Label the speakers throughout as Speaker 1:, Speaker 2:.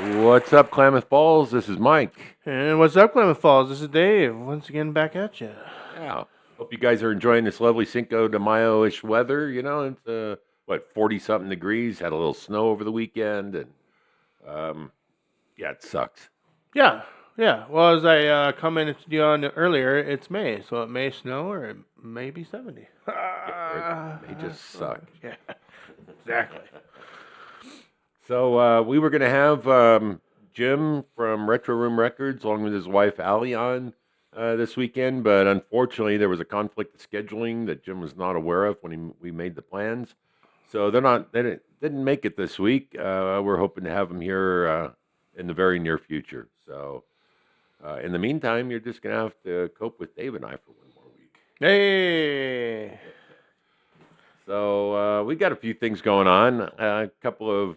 Speaker 1: What's up, Klamath Balls? This is Mike.
Speaker 2: And what's up, Klamath Falls? This is Dave. Once again, back at you.
Speaker 1: Yeah. Hope you guys are enjoying this lovely Cinco de Mayo-ish weather. You know, it's 40 something degrees. Had a little snow over the weekend, and um, yeah, it sucks.
Speaker 2: Yeah, yeah. Well, as I commented to you on earlier, it's May, so it may snow or it may be 70.
Speaker 1: Yeah, or it may just suck.
Speaker 2: Yeah, exactly.
Speaker 1: So we were going to have Jim from Retro Room Records, along with his wife Allie, on this weekend, but unfortunately, there was a conflict of scheduling that Jim was not aware of when we made the plans. So they didn't make it this week. We're hoping to have them here in the very near future. So in the meantime, you're just going to have to cope with Dave and I for one more week.
Speaker 2: Hey.
Speaker 1: So we got a few things going on. A couple of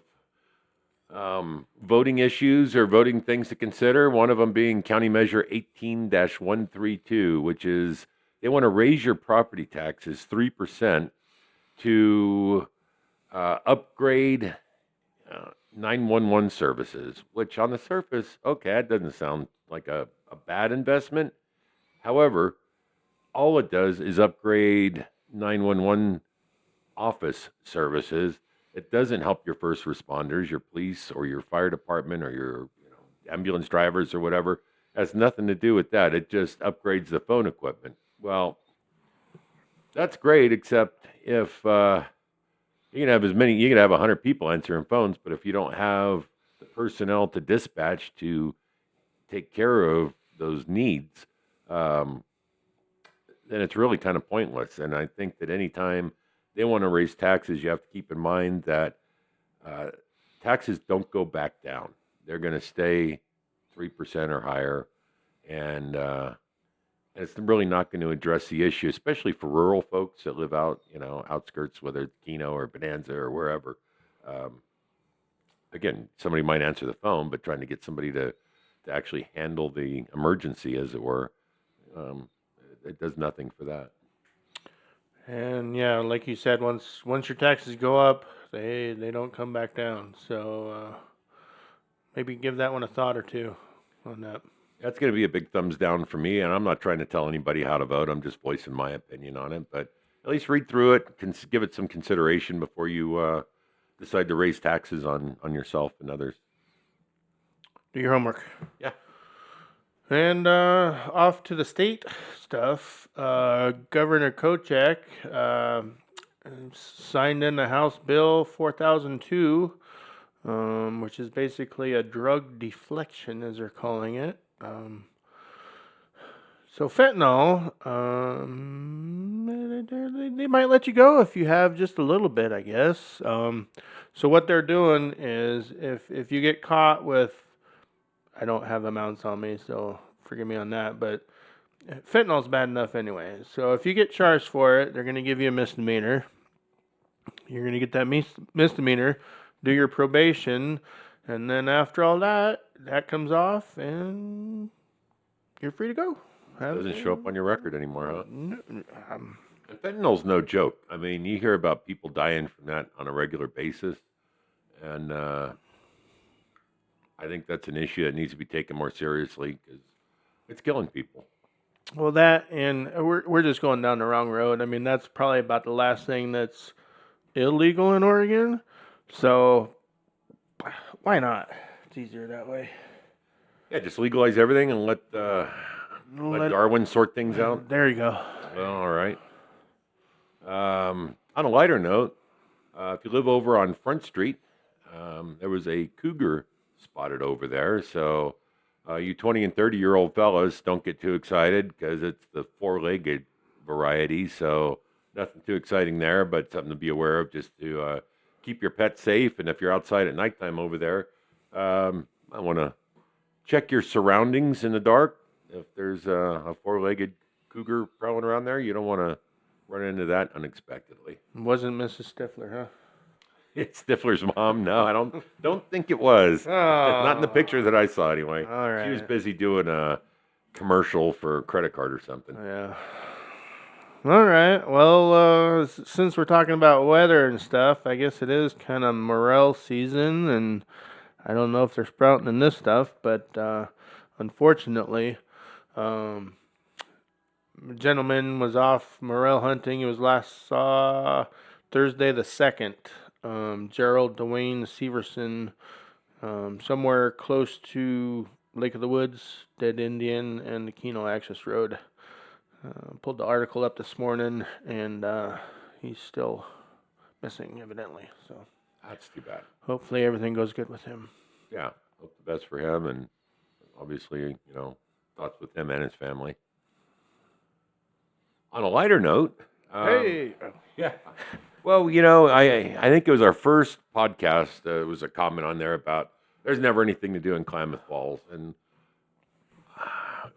Speaker 1: voting issues or voting things to consider. One of them being County Measure 18-132, which is they want to raise your property taxes 3% to upgrade 911 services, which on the surface, okay, that doesn't sound like a bad investment. However, all it does is upgrade 911 office services. It doesn't help your first responders, your police, or your fire department, or your ambulance drivers, or whatever. It has nothing to do with that. It just upgrades the phone equipment. Well, that's great, except if you can have you can have 100 people answering phones, but if you don't have the personnel to dispatch to take care of those needs, um, then it's really kind of pointless. And I think that anytime they want to raise taxes, you have to keep in mind that uh, taxes don't go back down. They're going to stay 3% or higher, and it's really not going to address the issue, especially for rural folks that live out, outskirts, whether it's Keno or Bonanza or wherever. Um, Again, somebody might answer the phone, but trying to get somebody to actually handle the emergency, as it were, um, it does nothing for that.
Speaker 2: And yeah, like you said, once your taxes go up, they don't come back down. So maybe give that one a thought or two on that.
Speaker 1: That's going to be a big thumbs down for me, and I'm not trying to tell anybody how to vote. I'm just voicing my opinion on it. But at least read through it, give it some consideration before you decide to raise taxes on yourself and others.
Speaker 2: Do your homework.
Speaker 1: Yeah.
Speaker 2: And off to the state stuff. Governor Kochek signed in the House Bill 4002, which is basically a drug deflection, as they're calling it. So fentanyl, they might let you go if you have just a little bit, I guess. So what they're doing is if you get caught with, I don't have amounts on me, so forgive me on that, but fentanyl's bad enough anyway. So if you get charged for it, they're going to give you a misdemeanor. You're going to get that misdemeanor, do your probation, and then after all that comes off, and you're free to go.
Speaker 1: It doesn't show up on your record anymore, huh?
Speaker 2: No,
Speaker 1: And fentanyl's no joke. I mean, you hear about people dying from that on a regular basis, and I think that's an issue that needs to be taken more seriously because it's killing people.
Speaker 2: well, that and we're just going down the wrong road. I mean, that's probably about the last thing that's illegal in Oregon. So why not? It's easier that way.
Speaker 1: Yeah, just legalize everything and let Darwin sort things out.
Speaker 2: There you go.
Speaker 1: Well, all right. On a lighter note, if you live over on Front Street, there was a cougar spotted over there. So you 20 and 30-year-old fellas, don't get too excited because it's the four-legged variety. So nothing too exciting there, but something to be aware of just to keep your pet safe. And if you're outside at nighttime over there, I want to check your surroundings in the dark. If there's a four-legged cougar prowling around there, you don't want to run into that unexpectedly.
Speaker 2: Wasn't Mrs. Stifler, huh?
Speaker 1: It's Stifler's mom. No, I don't think it was.
Speaker 2: Oh,
Speaker 1: Not in the picture that I saw anyway.
Speaker 2: All right.
Speaker 1: She was busy doing a commercial for a credit card or something.
Speaker 2: Yeah. All right. Well, since we're talking about weather and stuff, I guess it is kind of morel season, and I don't know if they're sprouting in this stuff, but unfortunately, um, a gentleman was off morel hunting. It was last Thursday the 2nd. Gerald Dwayne Severson, somewhere close to Lake of the Woods, Dead Indian, and the Keno Access Road. Pulled the article up this morning, and he's still missing, evidently. So
Speaker 1: That's too bad.
Speaker 2: hopefully everything goes good with him.
Speaker 1: Yeah, hope the best for him, and obviously, thoughts with him and his family. On a lighter note,
Speaker 2: Hey,
Speaker 1: yeah. Well, I think it was our first podcast. There was a comment on there about there's never anything to do in Klamath Falls, and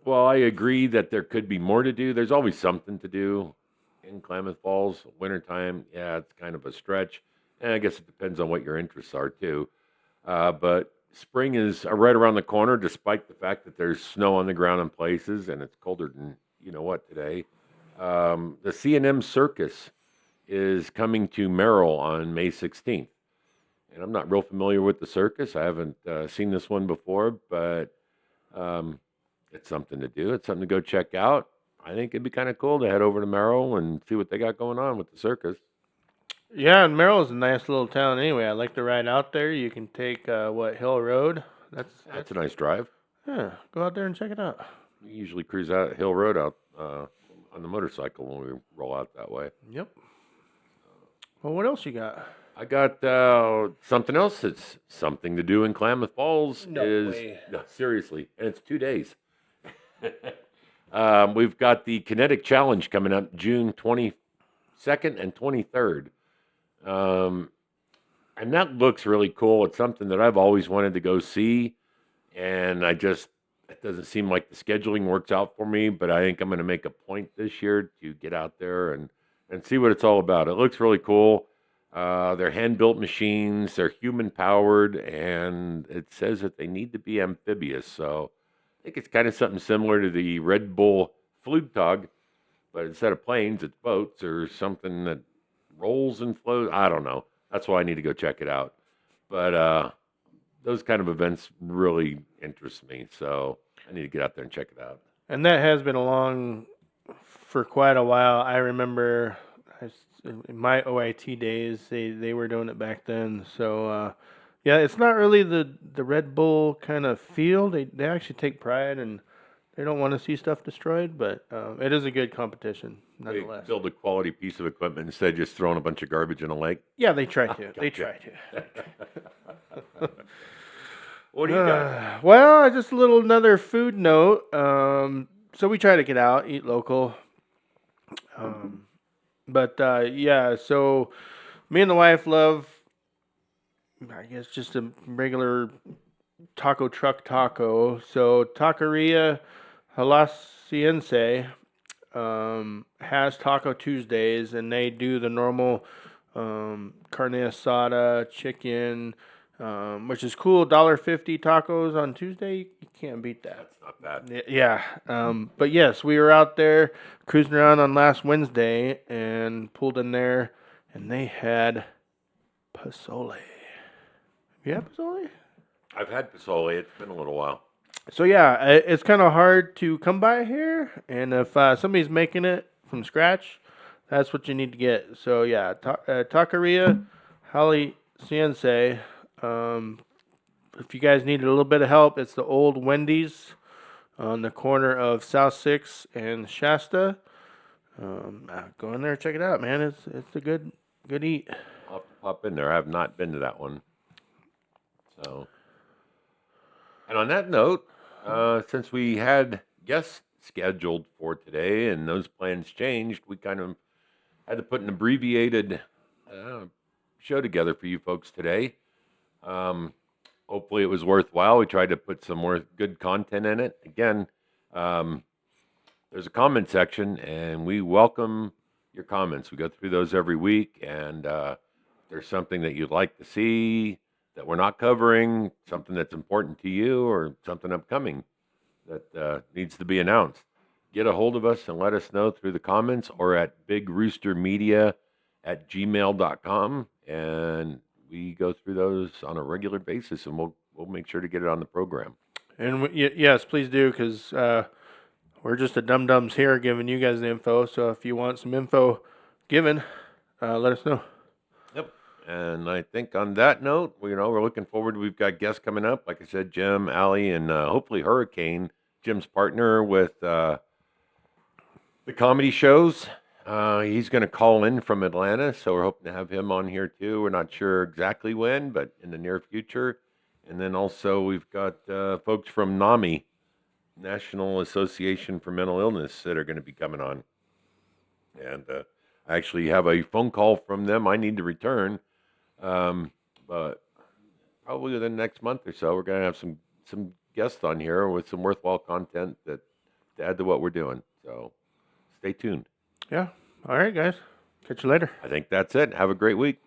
Speaker 1: well, I agree that there could be more to do. There's always something to do in Klamath Falls. Wintertime, yeah, it's kind of a stretch, and I guess it depends on what your interests are too. But spring is right around the corner, despite the fact that there's snow on the ground in places and it's colder than you know what today. The CNM Circus is coming to Merrill on May 16th. And I'm not real familiar with the circus. I haven't seen this one before, but it's something to do. It's something to go check out. I think it'd be kind of cool to head over to Merrill and see what they got going on with the circus.
Speaker 2: yeah, and Merrill's a nice little town anyway. I like to ride out there. You can take Hill Road.
Speaker 1: That's a nice drive.
Speaker 2: Yeah, go out there and check it out.
Speaker 1: We usually cruise out Hill Road out on the motorcycle when we roll out that way.
Speaker 2: Yep. Well, what else you got?
Speaker 1: I got something else that's something to do in Klamath Falls.
Speaker 2: No way.
Speaker 1: No, seriously, and it's 2 days. We've got the Kinetic Challenge coming up June 22nd and 23rd. And that looks really cool. It's something that I've always wanted to go see, and it doesn't seem like the scheduling works out for me, but I think I'm going to make a point this year to get out there and see what it's all about. It looks really cool. They're hand-built machines. They're human-powered, and it says that they need to be amphibious. So I think it's kind of something similar to the Red Bull Flugtag, but instead of planes, it's boats or something that rolls and flows. I don't know. That's why I need to go check it out. But those kind of events really interest me, so I need to get out there and check it out.
Speaker 2: And that has been along for quite a while. I remember in my OIT days, they were doing it back then. So, yeah, it's not really the Red Bull kind of feel. They actually take pride and they don't want to see stuff destroyed, but it is a good competition,
Speaker 1: They
Speaker 2: nonetheless.
Speaker 1: build a quality piece of equipment instead of just throwing a bunch of garbage in a lake.
Speaker 2: Yeah, they try to. They
Speaker 1: Gotcha.
Speaker 2: try to.
Speaker 1: What do you got?
Speaker 2: Well, just a little another food note. So we try to get out, eat local. But yeah, so me and the wife love, I guess, just a regular taco truck taco. So Taqueria Halasiense has Taco Tuesdays, and they do the normal carne asada, chicken, which is cool. $1.50 tacos on Tuesday. You can't beat that.
Speaker 1: That's not bad.
Speaker 2: Yeah. But yes, we were out there cruising around on last Wednesday and pulled in there, and they had pozole. Have you had pozole?
Speaker 1: I've had pozole. It's been a little while.
Speaker 2: So yeah, it's kind of hard to come by here, and if somebody's making it from scratch, that's what you need to get. So yeah, Taqueria Hali Ciense. If you guys needed a little bit of help, it's the old Wendy's on the corner of South 6 and Shasta. Go in there, check it out, man. It's a good eat.
Speaker 1: I'll have to pop in there. I have not been to that one. So, and on that note, since we had guests scheduled for today and those plans changed, we kind of had to put an abbreviated show together for you folks today. Hopefully it was worthwhile. We tried to put some more good content in it. Again, there's a comment section, and we welcome your comments. We go through those every week, and if there's something that you'd like to see that we're not covering, something that's important to you, or something upcoming that needs to be announced, get a hold of us and let us know through the comments or at bigroostermedia@gmail.com, and we go through those on a regular basis, and we'll we'll make sure to get it on the program.
Speaker 2: And yes, please do, because we're just the dum-dums here giving you guys the info. So if you want some info given, let us know.
Speaker 1: Yep. And I think on that note, we're looking forward. We've got guests coming up. Like I said, Jim, Allie, and hopefully Hurricane, Jim's partner with the comedy shows. He's going to call in from Atlanta, so we're hoping to have him on here too. We're not sure exactly when, but in the near future. And then also we've got folks from NAMI, National Association for Mental Illness, that are going to be coming on. And I actually have a phone call from them I need to return. But probably within the next month or so, we're going to have some guests on here with some worthwhile content to add to what we're doing. So stay tuned.
Speaker 2: Yeah. All right, guys. Catch you later.
Speaker 1: I think that's it. Have a great week.